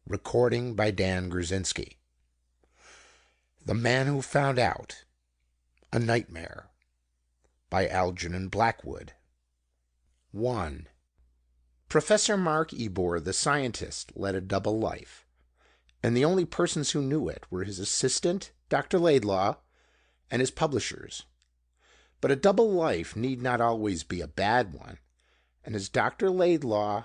Recording by Dan Grzinski. The Man Who Found Out. A Nightmare. By Algernon Blackwood. 1. Professor Mark Ebor, the scientist, led a double life, and the only persons who knew it were his assistant, Dr. Laidlaw, and his publishers. But a double life need not always be a bad one, and as Dr. Laidlaw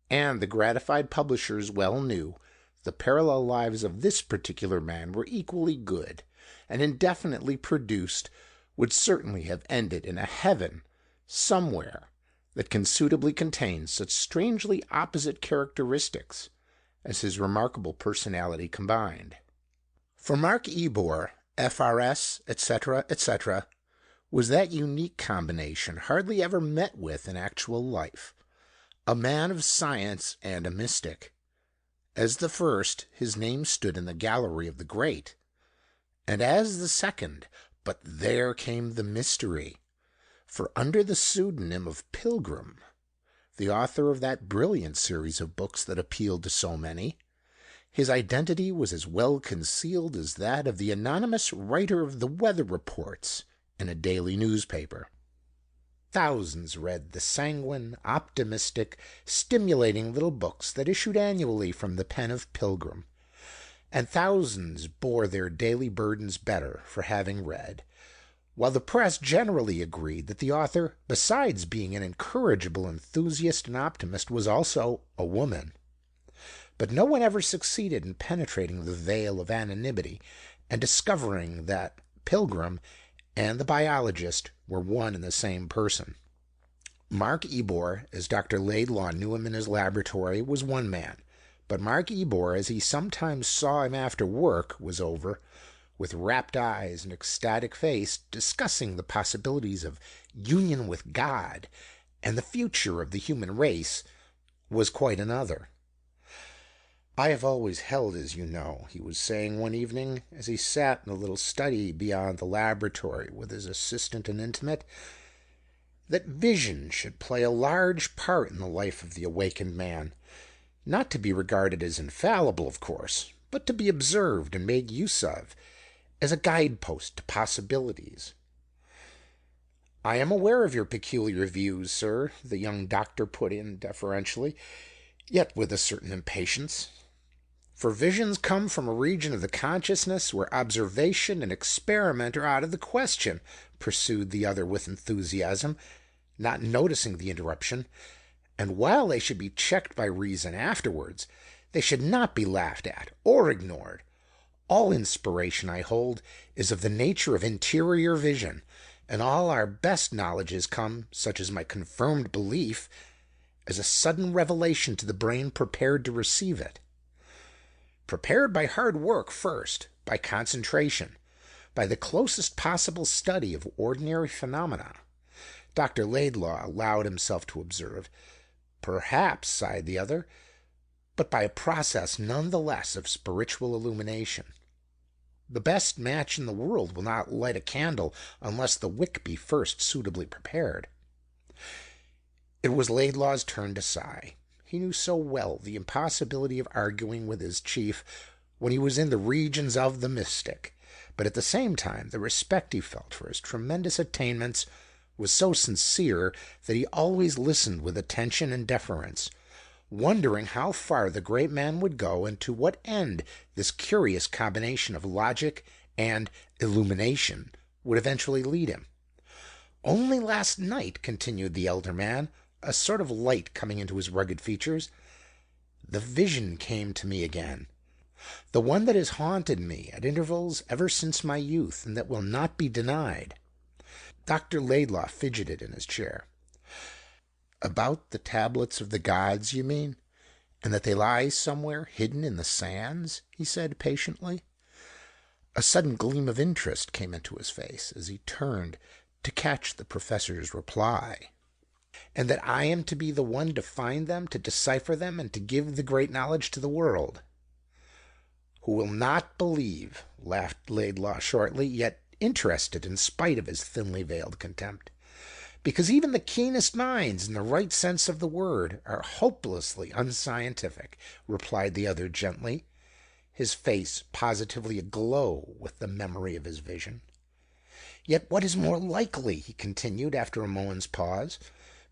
and the gratified publishers well knew, the parallel lives of this particular man were equally good, and indefinitely produced would certainly have ended in a heaven somewhere that can suitably contain such strangely opposite characteristics as his remarkable personality combined. For Mark Ebor, FRS, etc., etc., was that unique combination hardly ever met with in actual life. A man of science and a mystic. As the first, his name stood in the gallery of the great, and as the second, but there came the mystery, for under the pseudonym of Pilgrim, the author of that brilliant series of books that appealed to so many, his identity was as well concealed as that of the anonymous writer of the weather reports in a daily newspaper. Thousands read the sanguine, optimistic, stimulating little books that issued annually from the pen of Pilgrim, and thousands bore their daily burdens better for having read, while the press generally agreed that the author, besides being an incorrigible enthusiast and optimist, was also a woman. But no one ever succeeded in penetrating the veil of anonymity and discovering that Pilgrim and the biologist were one and the same person. Mark Ebor, as Dr. Laidlaw knew him in his laboratory, was one man, but Mark Ebor, as he sometimes saw him after work was over, with rapt eyes and ecstatic face, discussing the possibilities of union with God and the future of the human race, was quite another. "I have always held, as you know," he was saying one evening, as he sat in a little study beyond the laboratory with his assistant and intimate, "that vision should play a large part in the life of the awakened man, not to be regarded as infallible, of course, but to be observed and made use of as a guidepost to possibilities." "I am aware of your peculiar views, sir," the young doctor put in deferentially, yet with a certain impatience. "For visions come from a region of the consciousness where observation and experiment are out of the question," pursued the other with enthusiasm, not noticing the interruption, "and while they should be checked by reason afterwards, they should not be laughed at or ignored. All inspiration, I hold, is of the nature of interior vision, and all our best knowledges come, such is my confirmed belief, as a sudden revelation to the brain prepared to receive it. Prepared by hard work first, by concentration, by the closest possible study of ordinary phenomena," Dr. Laidlaw allowed himself to observe. "Perhaps," sighed the other, "but by a process none the less of spiritual illumination. The best match in the world will not light a candle unless the wick be first suitably prepared." It was Laidlaw's turn to sigh. He knew so well the impossibility of arguing with his chief when he was in the regions of the mystic, but at the same time the respect he felt for his tremendous attainments was so sincere that he always listened with attention and deference, wondering how far the great man would go and to what end this curious combination of logic and illumination would eventually lead him. "Only last night," continued the elder man, a sort of light coming into his rugged features, "the vision came to me again, the one that has haunted me at intervals ever since my youth, and that will not be denied." Dr. Laidlaw fidgeted in his chair. "About the tablets of the gods, you mean, and that they lie somewhere hidden in the sands?" he said patiently. A sudden gleam of interest came into his face as he turned to catch the professor's reply. "And that I am to be the one to find them, to decipher them, and to give the great knowledge to the world." "Who will not believe," laughed Laidlaw shortly, yet interested in spite of his thinly veiled contempt, because even the keenest minds, in the right sense of the word, are hopelessly unscientific," replied the other gently, his face positively aglow with the memory of his vision. "Yet what is more likely," he continued after a moment's pause,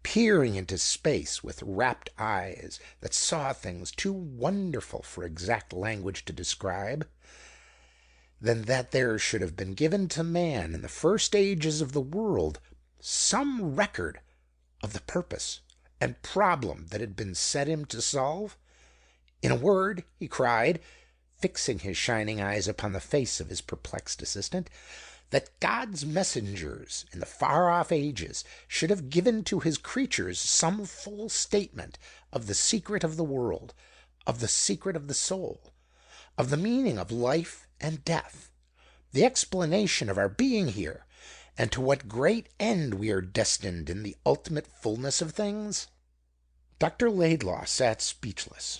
peering into space with rapt eyes that saw things too wonderful for exact language to describe, "than that there should have been given to man in the first ages of the world some record of the purpose and problem that had been set him to solve? In a word," he cried, fixing his shining eyes upon the face of his perplexed assistant, "that God's messengers in the far-off ages should have given to his creatures some full statement of the secret of the world, of the secret of the soul, of the meaning of life and death, the explanation of our being here, and to what great end we are destined in the ultimate fullness of things?" Dr. Laidlaw sat speechless.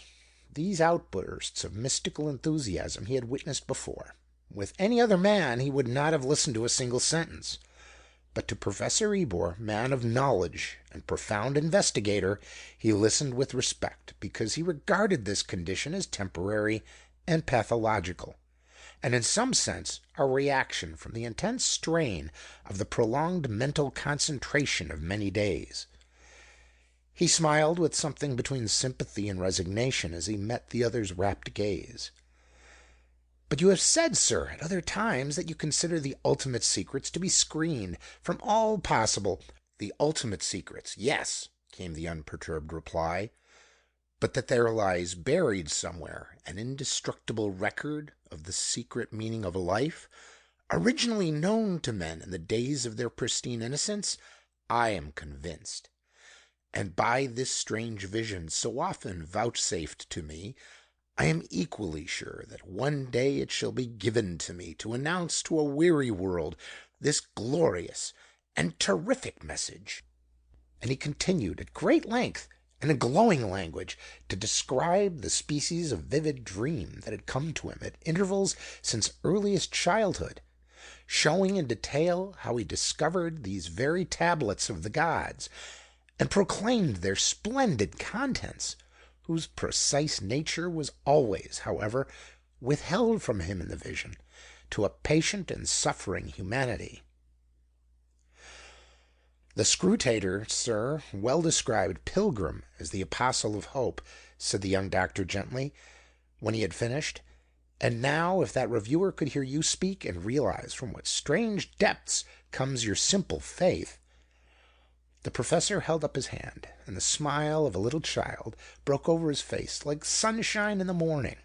These outbursts of mystical enthusiasm he had witnessed before. With any other man he would not have listened to a single sentence. But to Professor Ebor, man of knowledge and profound investigator, he listened with respect, because he regarded this condition as temporary and pathological, and in some sense a reaction from the intense strain of the prolonged mental concentration of many days. He smiled with something between sympathy and resignation as he met the other's rapt gaze. "But you have said, sir, at other times that you consider the ultimate secrets to be screened from all possible—" "The ultimate secrets, yes," came the unperturbed reply, "but that there lies buried somewhere an indestructible record of the secret meaning of life, originally known to men in the days of their pristine innocence, I am convinced. And by this strange vision so often vouchsafed to me, I am equally sure that one day it shall be given to me to announce to a weary world this glorious and terrific message." And he continued at great length and in glowing language to describe the species of vivid dream that had come to him at intervals since earliest childhood, showing in detail how he discovered these very tablets of the gods, and proclaimed their splendid contents, whose precise nature was always, however, withheld from him in the vision, to a patient and suffering humanity. "The Scrutator, sir, well described Pilgrim as the apostle of hope," said the young doctor gently, when he had finished. "And now, if that reviewer could hear you speak, and realize from what strange depths comes your simple faith—" The professor held up his hand, and the smile of a little child broke over his face like sunshine in the morning.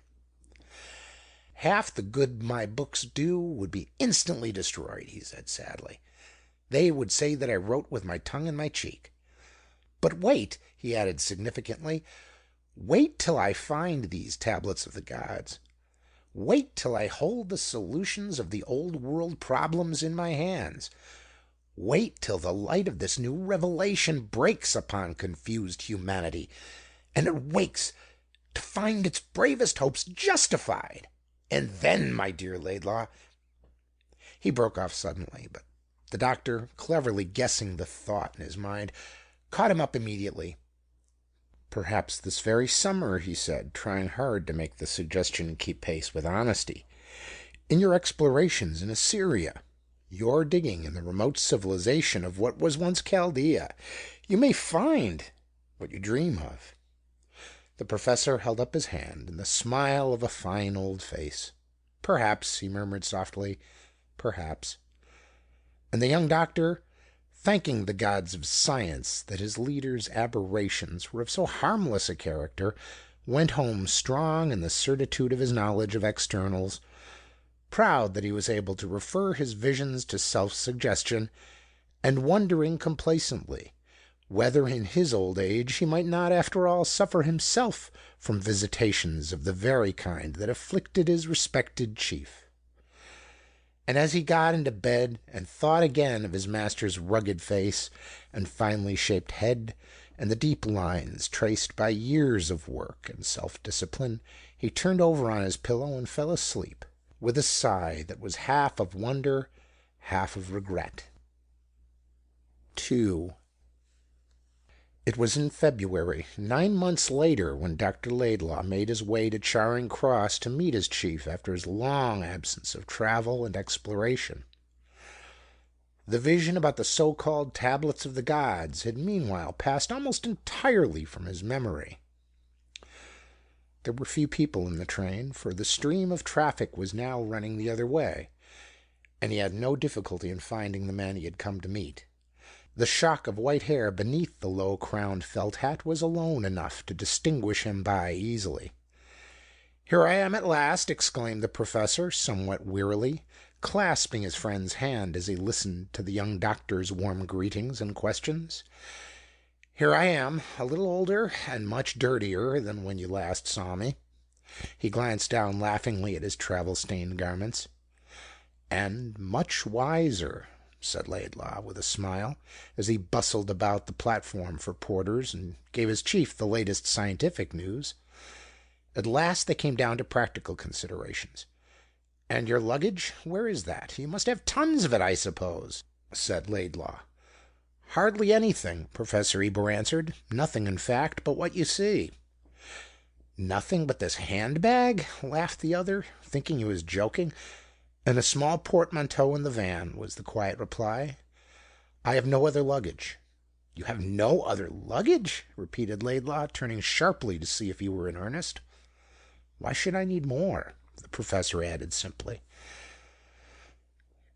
"Half the good my books do would be instantly destroyed," he said sadly. "They would say that I wrote with my tongue in my cheek. But wait," he added significantly, "wait till I find these tablets of the gods. Wait till I hold the solutions of the old world problems in my hands. Wait till the light of this new revelation breaks upon confused humanity, and it wakes to find its bravest hopes justified. And then, my dear Laidlaw—" He broke off suddenly, but the doctor, cleverly guessing the thought in his mind, caught him up immediately. "Perhaps this very summer," he said, trying hard to make the suggestion keep pace with honesty, "in your explorations in Assyria, your digging in the remote civilization of what was once Chaldea, you may find what you dream of." The professor held up his hand in the smile of a fine old face. "Perhaps," he murmured softly, "perhaps." And the young doctor, thanking the gods of science that his leader's aberrations were of so harmless a character, went home strong in the certitude of his knowledge of externals, proud that he was able to refer his visions to self-suggestion, and wondering complacently whether in his old age he might not after all suffer himself from visitations of the very kind that afflicted his respected chief. And as he got into bed and thought again of his master's rugged face and finely shaped head and the deep lines traced by years of work and self-discipline, he turned over on his pillow and fell asleep, with a sigh that was half of wonder, half of regret. 2. It was in February, 9 months later, when Dr. Laidlaw made his way to Charing Cross to meet his chief after his long absence of travel and exploration. The vision about the so-called tablets of the gods had meanwhile passed almost entirely from his memory. There were few people in the train, for the stream of traffic was now running the other way, and he had no difficulty in finding the man he had come to meet. The shock of white hair beneath the low-crowned felt hat was alone enough to distinguish him by easily. "Here I am at last!" exclaimed the professor, somewhat wearily, clasping his friend's hand as he listened to the young doctor's warm greetings and questions. "Here I am, a little older and much dirtier than when you last saw me." He glanced down laughingly at his travel-stained garments. "And much wiser," said Laidlaw, with a smile, as he bustled about the platform for porters and gave his chief the latest scientific news. At last they came down to practical considerations. "And your luggage, where is that? You must have tons of it, I suppose," said Laidlaw. "Hardly anything," Professor Ebor answered. "Nothing, in fact, but what you see." "Nothing but this handbag?" laughed the other, thinking he was joking. "And a small portmanteau in the van," was the quiet reply. "I have no other luggage." "You have no other luggage?" repeated Laidlaw, turning sharply to see if he were in earnest. "Why should I need more?" the professor added simply.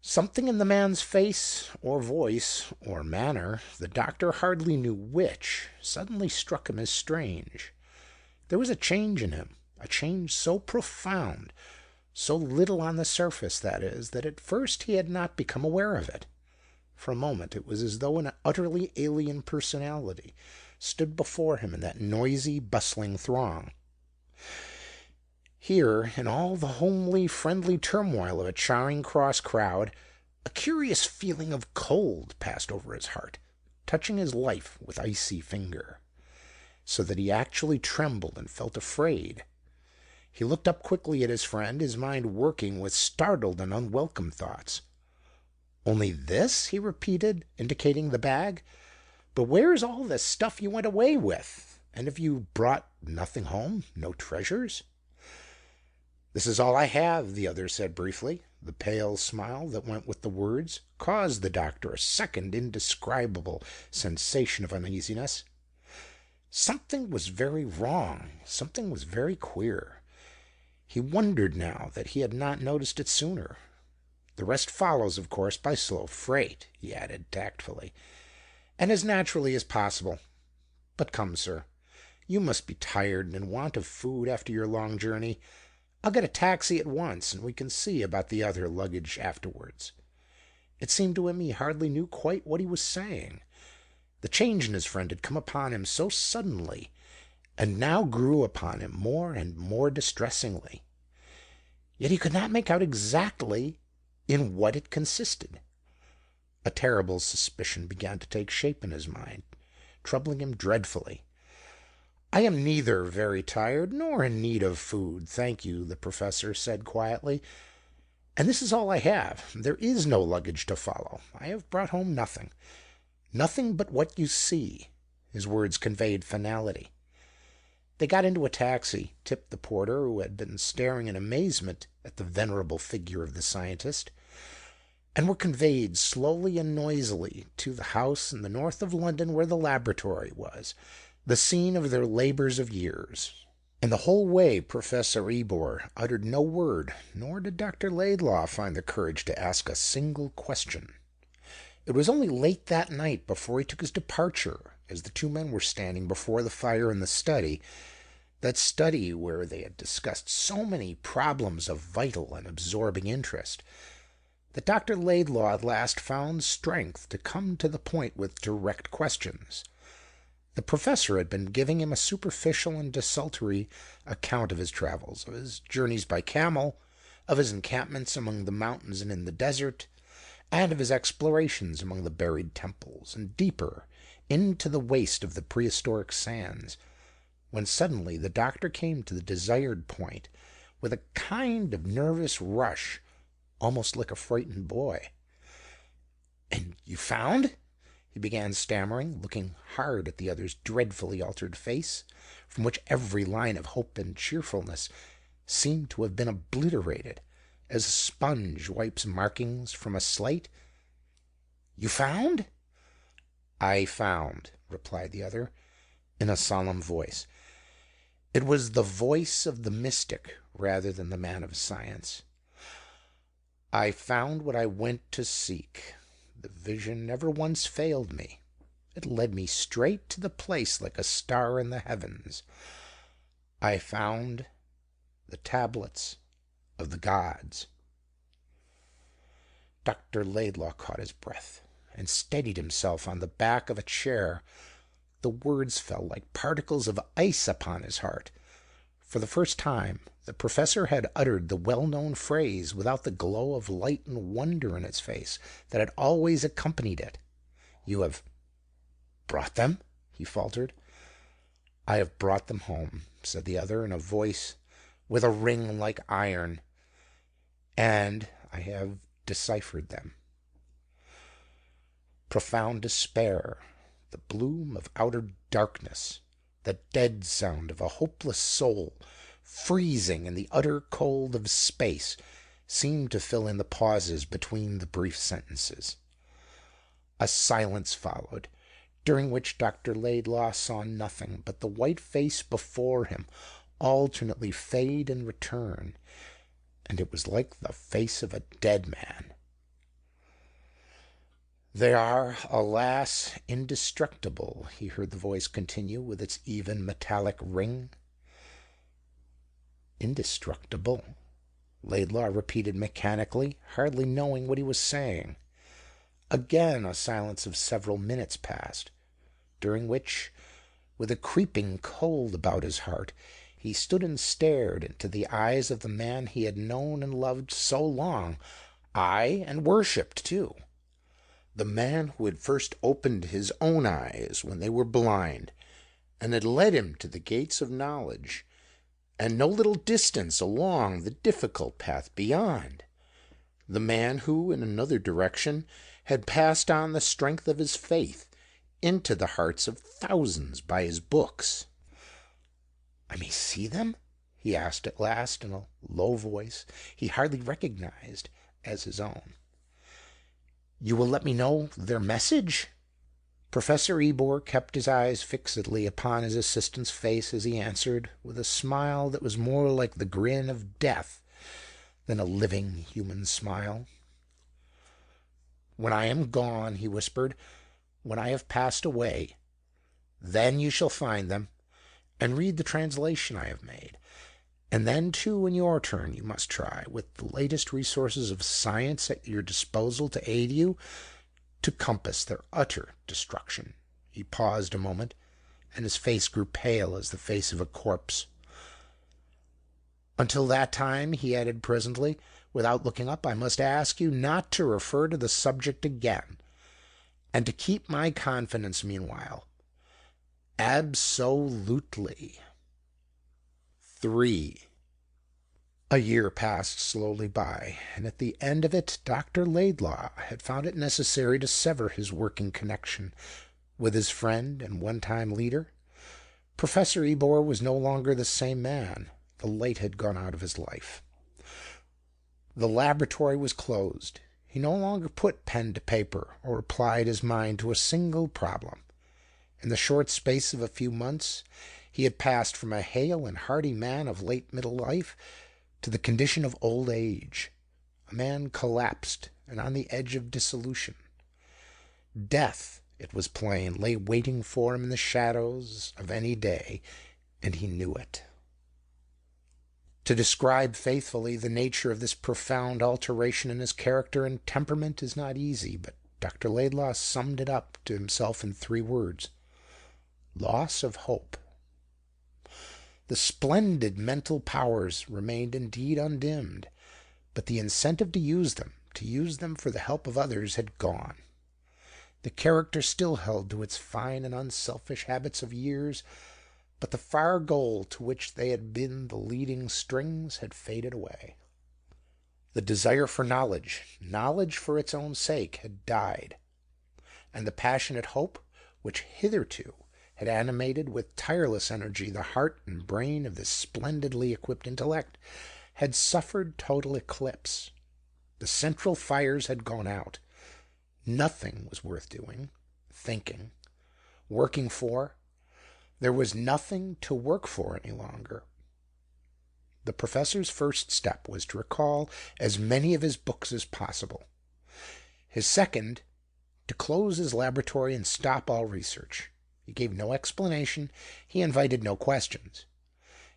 Something in the man's face, or voice, or manner, the doctor hardly knew which, suddenly struck him as strange. There was a change in him, a change so profound, so little on the surface, that is, that at first he had not become aware of it. For a moment it was as though an utterly alien personality stood before him in that noisy, bustling throng. Here, in all the homely, friendly turmoil of a Charing Cross crowd, a curious feeling of cold passed over his heart, touching his life with icy finger, so that he actually trembled and felt afraid. He looked up quickly at his friend, his mind working with startled and unwelcome thoughts. "Only this?" he repeated, indicating the bag. "But where's all the stuff you went away with? And have you brought nothing home? No treasures?" "This is all I have," the other said briefly. The pale smile that went with the words caused the doctor a second indescribable sensation of uneasiness. Something was very wrong. Something was very queer. He wondered now that he had not noticed it sooner. "The rest follows, of course, by slow freight," he added tactfully, "and as naturally as possible. But come, sir, you must be tired and in want of food after your long journey. I'll get a taxi at once, and we can see about the other luggage afterwards." It seemed to him he hardly knew quite what he was saying. The change in his friend had come upon him so suddenly, and now grew upon him more and more distressingly. Yet he could not make out exactly in what it consisted. A terrible suspicion began to take shape in his mind, troubling him dreadfully. "I am neither very tired nor in need of food, thank you," the professor said quietly. "And this is all I have. There is no luggage to follow. I have brought home nothing. Nothing but what you see." His words conveyed finality. They got into a taxi, tipped the porter, who had been staring in amazement at the venerable figure of the scientist, and were conveyed slowly and noisily to the house in the north of London where the laboratory was, the scene of their labours of years. And the whole way Professor Ebor uttered no word, nor did Dr. Laidlaw find the courage to ask a single question. It was only late that night before he took his departure, as the two men were standing before the fire in the study, that study where they had discussed so many problems of vital and absorbing interest, that Dr. Laidlaw at last found strength to come to the point with direct questions. The professor had been giving him a superficial and desultory account of his travels, of his journeys by camel, of his encampments among the mountains and in the desert, and of his explorations among the buried temples, and deeper into the waste of the prehistoric sands, when suddenly the doctor came to the desired point with a kind of nervous rush, almost like a frightened boy. "And you found?" he began stammering, looking hard at the other's dreadfully altered face, from which every line of hope and cheerfulness seemed to have been obliterated, as a sponge wipes markings from a slate. "You found?" "I found," replied the other, in a solemn voice. It was the voice of the mystic rather than the man of science. "I found what I went to seek. The vision never once failed me. It led me straight to the place like a star in the heavens. I found the tablets of the gods." Dr. Laidlaw caught his breath and steadied himself on the back of a chair. The words fell like particles of ice upon his heart. For the first time, the professor had uttered the well-known phrase without the glow of light and wonder in its face that had always accompanied it. "You have brought them?" he faltered. "I have brought them home," said the other, in a voice with a ring like iron, "and I have deciphered them." Profound despair, the bloom of outer darkness, the dead sound of a hopeless soul freezing in the utter cold of space seemed to fill in the pauses between the brief sentences. A silence followed, during which Dr. Laidlaw saw nothing but the white face before him alternately fade and return, and it was like the face of a dead man. "They are, alas, indestructible," he heard the voice continue with its even metallic ring. "Indestructible," Laidlaw repeated mechanically, hardly knowing what he was saying. Again a silence of several minutes passed, during which, with a creeping cold about his heart, he stood and stared into the eyes of the man he had known and loved so long, aye, and worshipped too. The man who had first opened his own eyes when they were blind, and had led him to the gates of knowledge, and no little distance along the difficult path beyond. The man who, in another direction, had passed on the strength of his faith into the hearts of thousands by his books. "I may see them?" he asked at last, in a low voice he hardly recognized as his own. "You will let me know their message?" Professor Ebor kept his eyes fixedly upon his assistant's face as he answered, with a smile that was more like the grin of death than a living human smile. "When I am gone," he whispered, "when I have passed away, then you shall find them, and read the translation I have made. And then, too, in your turn, you must try, with the latest resources of science at your disposal to aid you, to compass their utter destruction." He paused a moment, and his face grew pale as the face of a corpse. "Until that time," he added presently, without looking up, "I must ask you not to refer to the subject again, and to keep my confidence meanwhile. Absolutely." 3. A year passed slowly by, and at the end of it Dr. Laidlaw had found it necessary to sever his working connection with his friend and one-time leader. Professor Ebor was no longer the same man. The light had gone out of his life. The laboratory was closed. He no longer put pen to paper or applied his mind to a single problem. In the short space of a few months he had passed from a hale and hearty man of late middle life to the condition of old age, a man collapsed and on the edge of dissolution. Death, it was plain, lay waiting for him in the shadows of any day, and he knew it. To describe faithfully the nature of this profound alteration in his character and temperament is not easy, but Dr. Laidlaw summed it up to himself in 3 words: loss of hope. The splendid mental powers remained indeed undimmed, but the incentive to use them for the help of others, had gone. The character still held to its fine and unselfish habits of years, but the far goal to which they had been the leading strings had faded away. The desire for knowledge for its own sake, had died. and the passionate hope which hitherto had animated with tireless energy the heart and brain of this splendidly equipped intellect, had suffered total eclipse. The central fires had gone out. Nothing was worth doing, thinking, working for. There was nothing to work for any longer. The professor's first step was to recall as many of his books as possible. His second, to close his laboratory and stop all research. He gave no explanation. He invited no questions.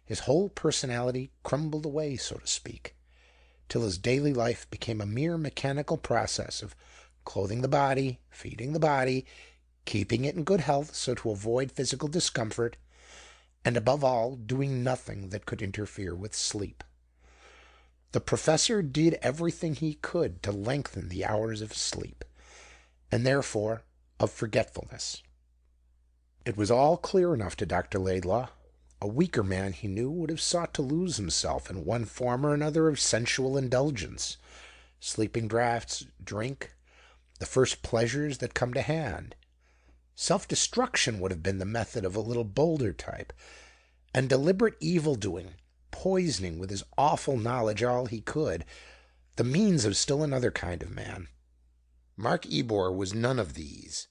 His whole personality crumbled away, so to speak, till his daily life became a mere mechanical process of clothing the body, feeding the body, keeping it in good health so to avoid physical discomfort, and above all, doing nothing that could interfere with sleep. The professor did everything he could to lengthen the hours of sleep, and therefore of forgetfulness. It was all clear enough to Dr. Laidlaw. A weaker man, he knew, would have sought to lose himself in one form or another of sensual indulgence, sleeping draughts, drink, the first pleasures that come to hand. Self-destruction would have been the method of a little bolder type, and deliberate evil-doing, poisoning with his awful knowledge all he could, the means of still another kind of man. Mark Ebor was none of these.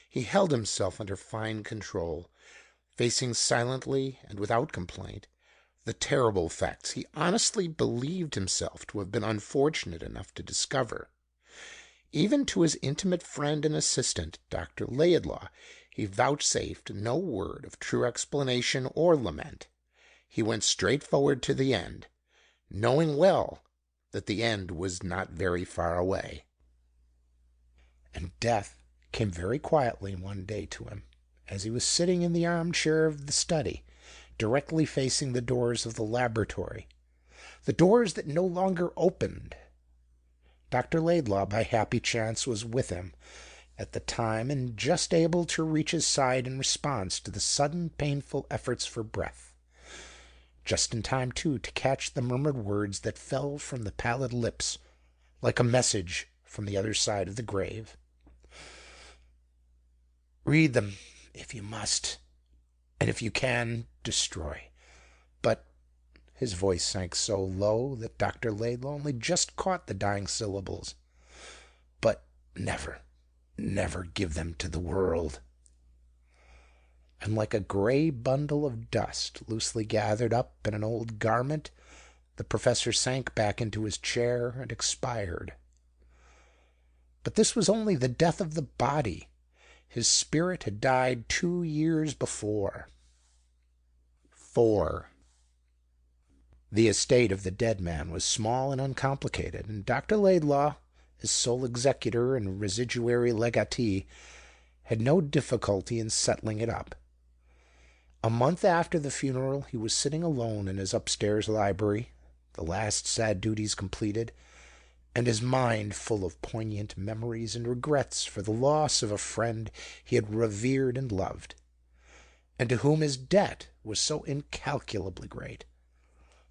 He held himself under fine control, facing silently and without complaint the terrible facts he honestly believed himself to have been unfortunate enough to discover. Even to his intimate friend and assistant, Dr. Laidlaw, he vouchsafed no word of true explanation or lament. He went straight forward to the end, knowing well that the end was not very far away. And death came very quietly one day to him, as he was sitting in the armchair of the study, directly facing the doors of the laboratory, the doors that no longer opened. Dr. Laidlaw, by happy chance, was with him at the time, and just able to reach his side in response to the sudden painful efforts for breath. Just in time, too, to catch the murmured words that fell from the pallid lips like a message from the other side of the grave. "Read them, if you must, and if you can, destroy. But," his voice sank so low that Dr. Laidlaw only just caught the dying syllables, "but never, never give them to the world." And like a gray bundle of dust loosely gathered up in an old garment, the professor sank back into his chair and expired. But this was only the death of the body. His spirit had died 2 years before. 4. The estate of the dead man was small and uncomplicated, and Dr. Laidlaw, as sole executor and residuary legatee, had no difficulty in settling it up. A month after the funeral he was sitting alone in his upstairs library, the last sad duties completed, and his mind full of poignant memories and regrets for the loss of a friend he had revered and loved, and to whom his debt was so incalculably great.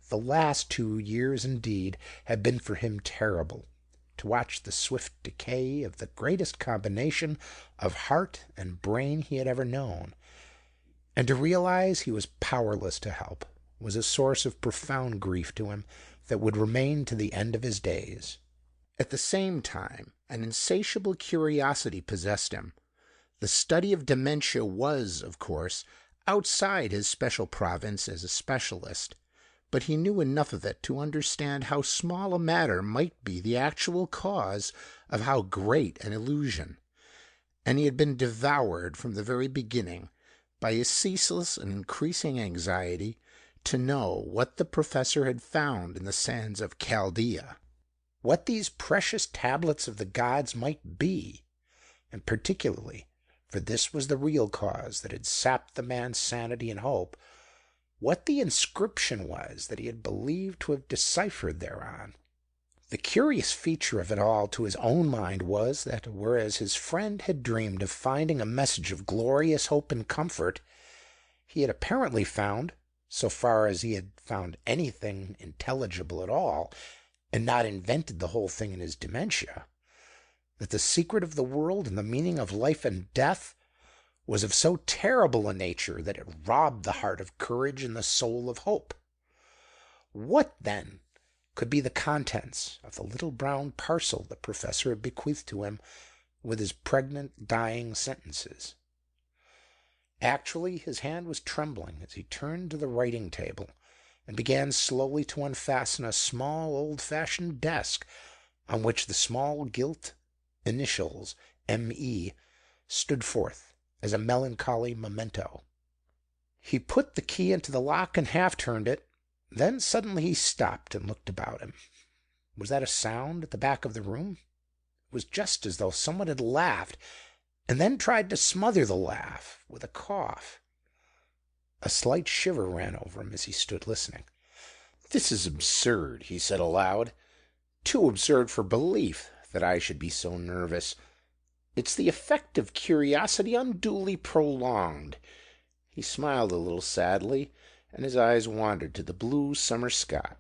The last 2 years, indeed, had been for him terrible, to watch the swift decay of the greatest combination of heart and brain he had ever known, and to realize he was powerless to help was a source of profound grief to him that would remain to the end of his days. At the same time, an insatiable curiosity possessed him. The study of dementia was, of course, outside his special province as a specialist, but he knew enough of it to understand how small a matter might be the actual cause of how great an illusion, and he had been devoured from the very beginning by a ceaseless and increasing anxiety to know what the professor had found in the sands of Chaldea, what these precious tablets of the gods might be, and particularly, for this was the real cause that had sapped the man's sanity and hope, what the inscription was that he had believed to have deciphered thereon. The curious feature of it all to his own mind was that, whereas his friend had dreamed of finding a message of glorious hope and comfort, he had apparently found, so far as he had found anything intelligible at all, and not invented the whole thing in his dementia, that the secret of the world and the meaning of life and death was of so terrible a nature that it robbed the heart of courage and the soul of hope. What, then, could be the contents of the little brown parcel the professor had bequeathed to him with his pregnant, dying sentences? Actually, his hand was trembling as he turned to the writing table and began slowly to unfasten a small, old-fashioned desk on which the small gilt initials M.E. stood forth as a melancholy memento. He put the key into the lock and half-turned it. Then suddenly he stopped and looked about him. Was that a sound at the back of the room? It was just as though someone had laughed and then tried to smother the laugh with a cough. A slight shiver ran over him as he stood listening. "This is absurd," he said aloud. "Too absurd for belief that I should be so nervous. It's the effect of curiosity unduly prolonged." He smiled a little sadly, and his eyes wandered to the blue summer sky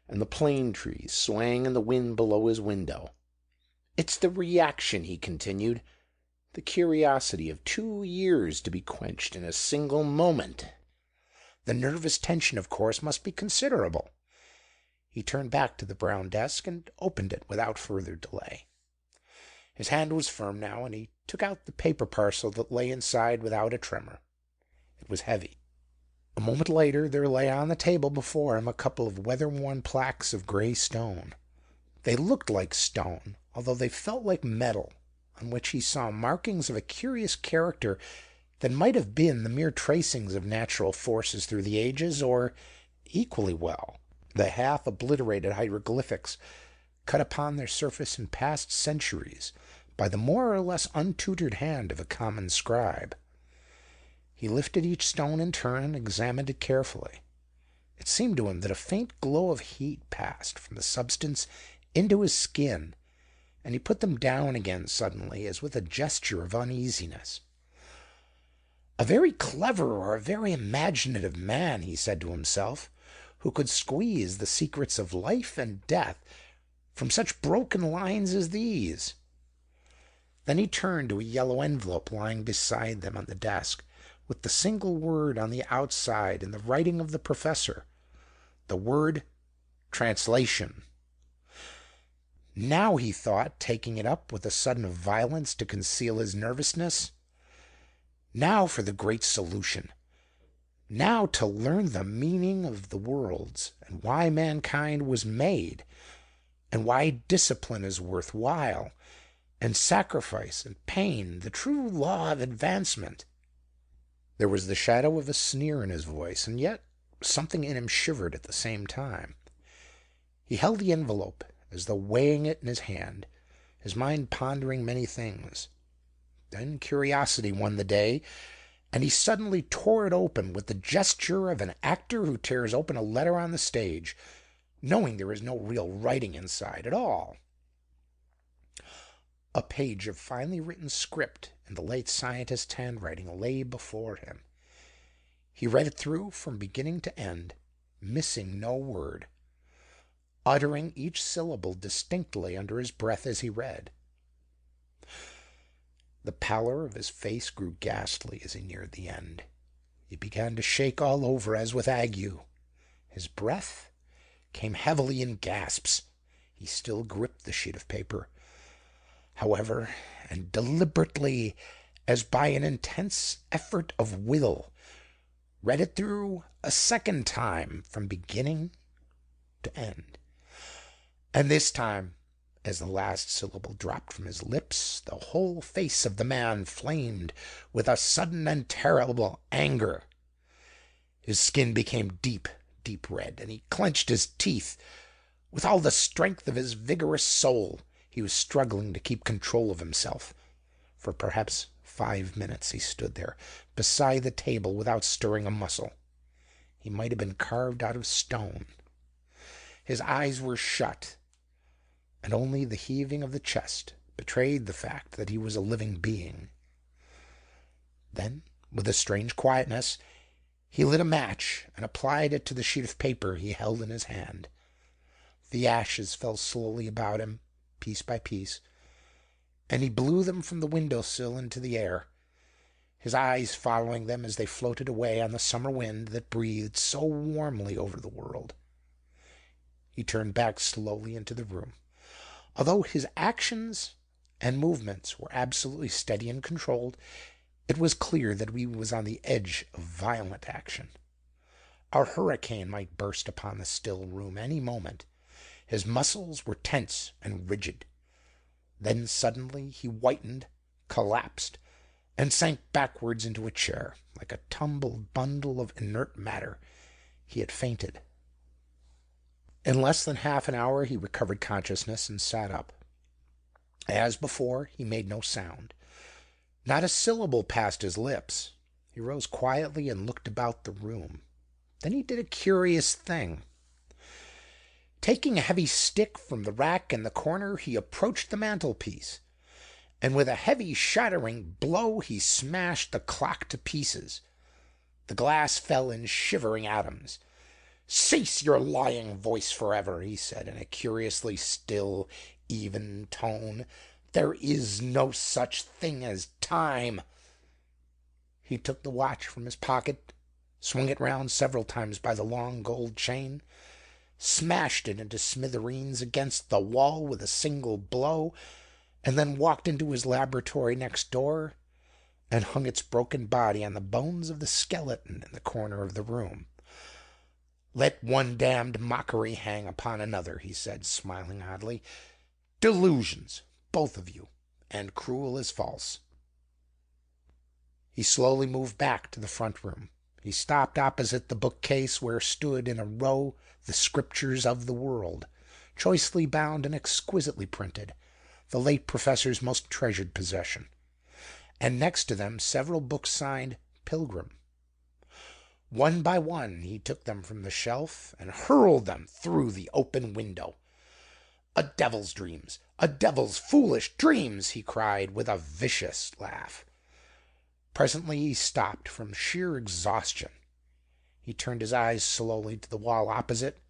and the plane trees swaying in the wind below his window. "It's the reaction," he continued. "The curiosity of 2 years to be quenched in a single moment. The nervous tension, of course, must be considerable." He turned back to the brown desk and opened it without further delay. His hand was firm now, and he took out the paper parcel that lay inside without a tremor. It was heavy. A moment later there lay on the table before him a couple of weather-worn plaques of gray stone. They looked like stone, although they felt like metal, on which he saw markings of a curious character that might have been the mere tracings of natural forces through the ages, or, equally well, the half-obliterated hieroglyphics cut upon their surface in past centuries by the more or less untutored hand of a common scribe. He lifted each stone in turn and examined it carefully. It seemed to him that a faint glow of heat passed from the substance into his skin, and he put them down again suddenly, as with a gesture of uneasiness. "A very clever or a very imaginative man," he said to himself, "who could squeeze the secrets of life and death from such broken lines as these." Then he turned to a yellow envelope lying beside them on the desk, with the single word on the outside in the writing of the professor, the word translation. Now, he thought, taking it up with a sudden violence to conceal his nervousness, now for the great solution. Now to learn the meaning of the worlds, and why mankind was made, and why discipline is worth while, and sacrifice and pain the true law of advancement. There was the shadow of a sneer in his voice, and yet something in him shivered at the same time. He held the envelope as though weighing it in his hand, his mind pondering many things. Then curiosity won the day, and he suddenly tore it open with the gesture of an actor who tears open a letter on the stage, knowing there is no real writing inside at all. A page of finely written script in the late scientist's handwriting lay before him. He read it through from beginning to end, missing no word, uttering each syllable distinctly under his breath as he read. The pallor of his face grew ghastly as he neared the end. He began to shake all over as with ague. His breath came heavily in gasps. He still gripped the sheet of paper, however, and deliberately, as by an intense effort of will, read it through a second time from beginning to end. And this time, as the last syllable dropped from his lips, the whole face of the man flamed with a sudden and terrible anger. His skin became deep red, and he clenched his teeth. With all the strength of his vigorous soul, he was struggling to keep control of himself. For perhaps 5 minutes he stood there, beside the table, without stirring a muscle. He might have been carved out of stone. His eyes were shut, and only the heaving of the chest betrayed the fact that he was a living being. Then, with a strange quietness, he lit a match and applied it to the sheet of paper he held in his hand. The ashes fell slowly about him, piece by piece, and he blew them from the windowsill into the air, his eyes following them as they floated away on the summer wind that breathed so warmly over the world. He turned back slowly into the room. Although his actions and movements were absolutely steady and controlled, it was clear that he was on the edge of violent action. A hurricane might burst upon the still room any moment. His muscles were tense and rigid. Then suddenly he whitened, collapsed, and sank backwards into a chair. Like a tumbled bundle of inert matter, he had fainted. In less than half an hour he recovered consciousness and sat up. As before, he made no sound. Not a syllable passed his lips. He rose quietly and looked about the room. Then he did a curious thing. Taking a heavy stick from the rack in the corner, he approached the mantelpiece, and with a heavy shattering blow he smashed the clock to pieces. The glass fell in shivering atoms. "Cease your lying voice forever," he said in a curiously still, even tone. "There is no such thing as time." He took the watch from his pocket, swung it round several times by the long gold chain, smashed it into smithereens against the wall with a single blow, and then walked into his laboratory next door and hung its broken body on the bones of the skeleton in the corner of the room. "Let one damned mockery hang upon another," he said, smiling oddly. "Delusions, both of you, and cruel as false." He slowly moved back to the front room. He stopped opposite the bookcase where stood in a row the scriptures of the world, choicely bound and exquisitely printed, the late professor's most treasured possession, and next to them several books signed Pilgrim. One by one he took them from the shelf and hurled them through the open window. "A devil's dreams, a devil's foolish dreams!" he cried with a vicious laugh. Presently he stopped from sheer exhaustion. He turned his eyes slowly to the wall opposite,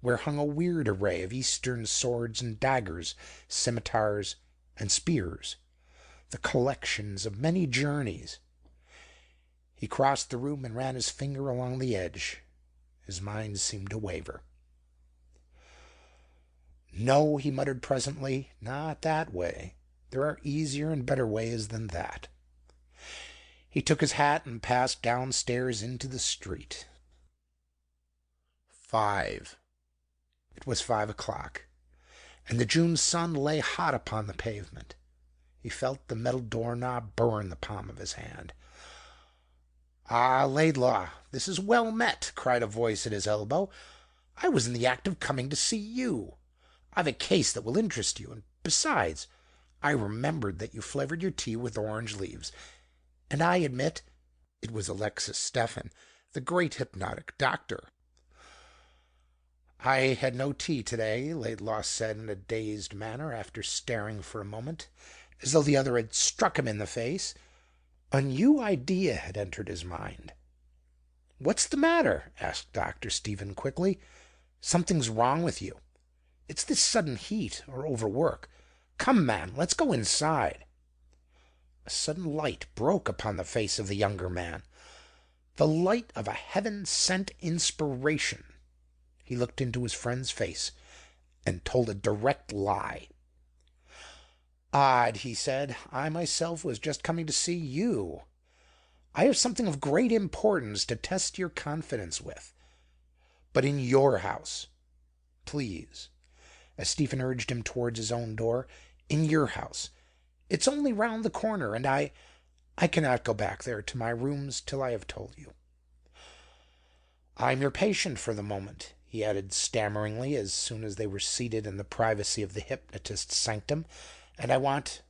where hung a weird array of Eastern swords and daggers, scimitars and spears, the collections of many journeys. He crossed the room and ran his finger along the edge. His mind seemed to waver. "No," he muttered presently, "not that way. There are easier and better ways than that." He took his hat and passed downstairs into the street. 5. It was 5 o'clock, and the June sun lay hot upon the pavement. He felt the metal doorknob burn the palm of his hand. "Ah, Laidlaw, this is well met," cried a voice at his elbow. "I was in the act of coming to see you. I've a case that will interest you, and besides, I remembered that you flavored your tea with orange leaves, and I admit—" It was Alexis Stephen, the great hypnotic doctor. "I had no tea today," Laidlaw said in a dazed manner, after staring for a moment, as though the other had struck him in the face. A new idea had entered his mind. "What's the matter?" asked Dr. Stephen quickly. "Something's wrong with you. It's this sudden heat, or overwork. Come, man, let's go inside." A sudden light broke upon the face of the younger man, the light of a heaven-sent inspiration. He looked into his friend's face and told a direct lie. "Odd," he said. "I myself was just coming to see you. I have something of great importance to test your confidence with. But in your house. Please," as Stephen urged him towards his own door, "in your house. It's only round the corner, and I cannot go back there to my rooms till I have told you. I'm your patient for the moment," he added stammeringly, as soon as they were seated in the privacy of the hypnotist's sanctum, "and I want—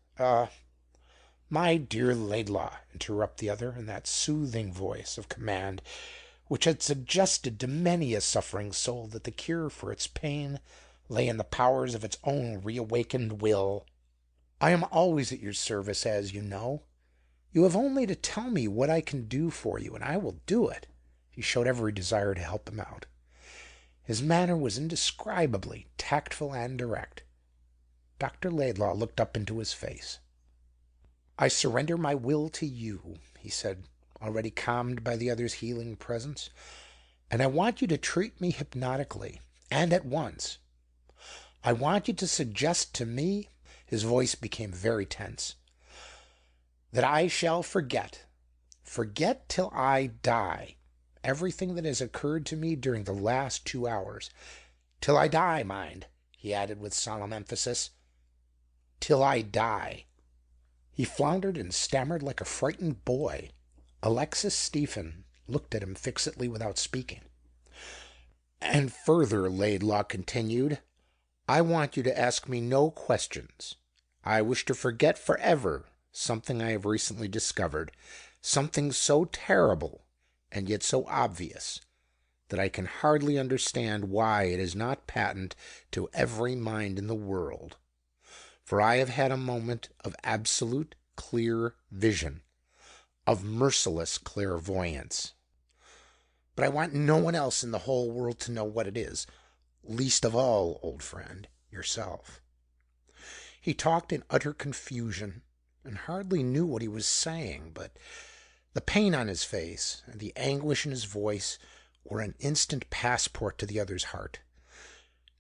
"My dear Laidlaw," interrupted the other, in that soothing voice of command which had suggested to many a suffering soul that the cure for its pain lay in the powers of its own reawakened will, "I am always at your service, as you know. You have only to tell me what I can do for you, and I will do it." He showed every desire to help him out. His manner was indescribably tactful and direct. Dr. Laidlaw looked up into his face. I surrender my will to you, he said, already calmed by the other's healing presence. And I want you to treat me hypnotically, and at once. I want you to suggest to me, his voice became very tense, that I shall forget till I die, everything that has occurred to me during the last 2 hours. Till I die, mind, he added with solemn emphasis. Till I die. He floundered and stammered like a frightened boy. Alexis Stephen looked at him fixedly without speaking. And further, Laidlaw continued, I want you to ask me no questions. I wish to forget forever something I have recently discovered, something so terrible and yet so obvious that I can hardly understand why it is not patent to every mind in the world. For I have had a moment of absolute clear vision, of merciless clairvoyance. But I want no one else in the whole world to know what it is, least of all, old friend, yourself. He talked in utter confusion, and hardly knew what he was saying, but the pain on his face and the anguish in his voice were an instant passport to the other's heart.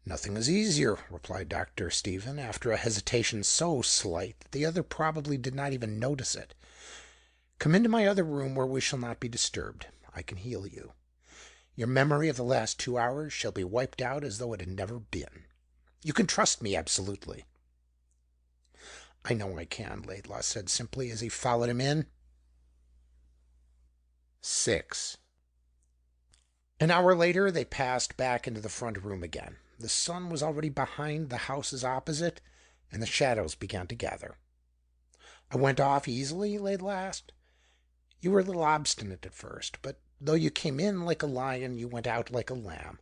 Nothing is easier, replied Dr. Stephen, after a hesitation so slight that the other probably did not even notice it. Come into my other room where we shall not be disturbed. I can heal you. Your memory of the last 2 hours shall be wiped out as though it had never been. You can trust me absolutely. I know I can, Laidlaw said simply as he followed him in. 6. An hour later, they passed back into the front room again. The sun was already behind the houses opposite, and the shadows began to gather. I went off easily, Laidlaw asked. You were a little obstinate at first, but though you came in like a lion, you went out like a lamb.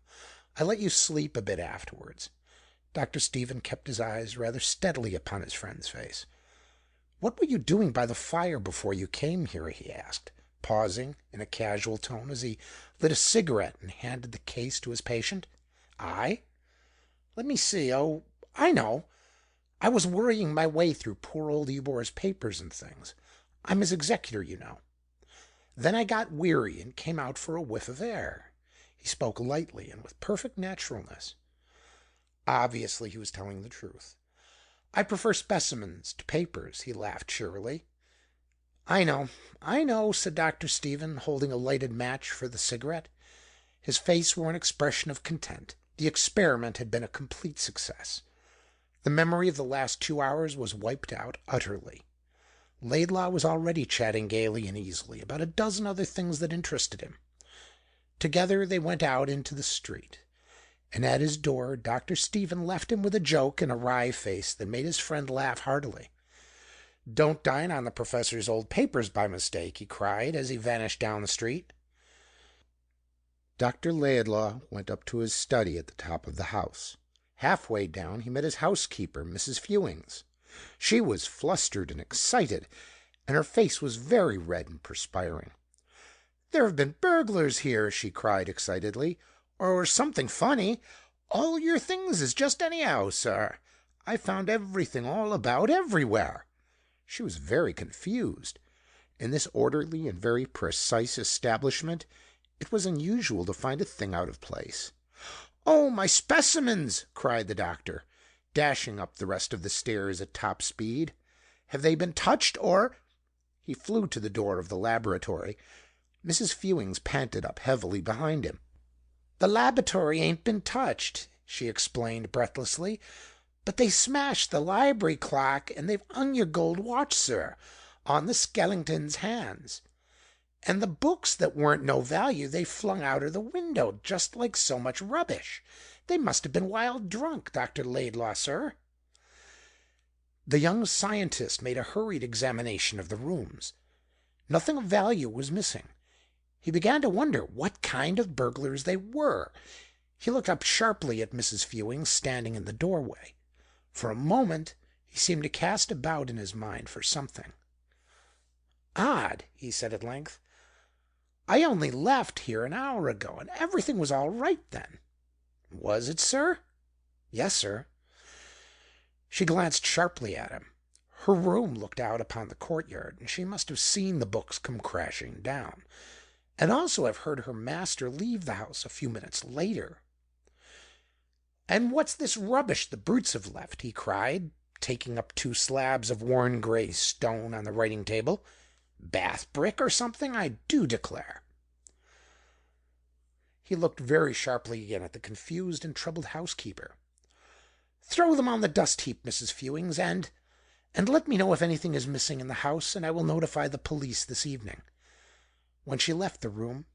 I let you sleep a bit afterwards. Dr. Stephen kept his eyes rather steadily upon his friend's face. What were you doing by the fire before you came here? He asked, pausing in a casual tone as he lit a cigarette and handed the case to his patient. I? Let me see. Oh, I know. I was worrying my way through poor old Ebor's papers and things. I'm his executor, you know. Then I got weary and came out for a whiff of air. He spoke lightly and with perfect naturalness. Obviously, he was telling the truth. I prefer specimens to papers, he laughed cheerily. I know, said Dr. Stephen, holding a lighted match for the cigarette. His face wore an expression of content. The experiment had been a complete success. The memory of the last 2 hours was wiped out utterly. Laidlaw was already chatting gaily and easily about a dozen other things that interested him. Together they went out into the street, and at his door Dr. Stephen left him with a joke and a wry face that made his friend laugh heartily. Don't dine on the professor's old papers by mistake, he cried as he vanished down the street. Dr. Laidlaw went up to his study at the top of the house. Halfway down he met his housekeeper, Mrs. Fewings. She was flustered and excited, and her face was very red and perspiring. There have been burglars here, she cried excitedly, or something funny. All your things is just anyhow, sir. I found everything all about everywhere. She was very confused. In this orderly and very precise establishment, it was unusual to find a thing out of place. Oh, my specimens! Cried the doctor, dashing up the rest of the stairs at top speed. Have they been touched, or... He flew to the door of the laboratory. Mrs. Fewings panted up heavily behind him. The laboratory ain't been touched, she explained breathlessly, but they smashed the library clock, and they've hung your gold watch, sir, on the Skellington's hands. And the books that weren't no value they flung out of the window, just like so much rubbish. They must have been wild drunk, Dr. Laidlaw, sir. The young scientist made a hurried examination of the rooms. Nothing of value was missing. He began to wonder what kind of burglars they were. He looked up sharply at Mrs. Fewings standing in the doorway. For a moment he seemed to cast about in his mind for something. Odd, he said at length. I only left here an hour ago, and everything was all right then. Was it, sir? Yes, sir. She glanced sharply at him. Her room looked out upon the courtyard, and she must have seen the books come crashing down, and also have heard her master leave the house a few minutes later. "And what's this rubbish the brutes have left?" he cried, taking up two slabs of worn grey stone on the writing table. "Bath brick or something, I do declare." He looked very sharply again at the confused and troubled housekeeper. "Throw them on the dust heap, Mrs. Fewings, and let me know if anything is missing in the house, and I will notify the police this evening." When she left the room,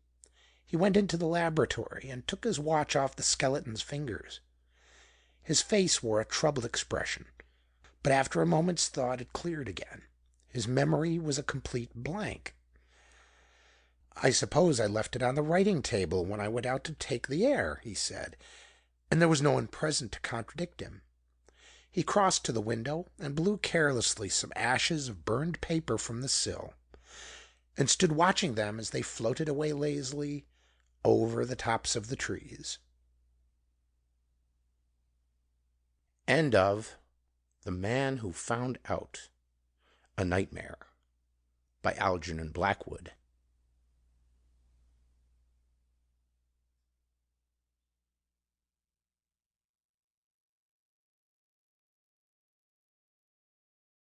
he went into the laboratory and took his watch off the skeleton's fingers. His face wore a troubled expression, but after a moment's thought it cleared again. His memory was a complete blank. "I suppose I left it on the writing table when I went out to take the air," he said, and there was no one present to contradict him. He crossed to the window and blew carelessly some ashes of burned paper from the sill, and stood watching them as they floated away lazily over the tops of the trees. End of The Man Who Found Out, A Nightmare by Algernon Blackwood.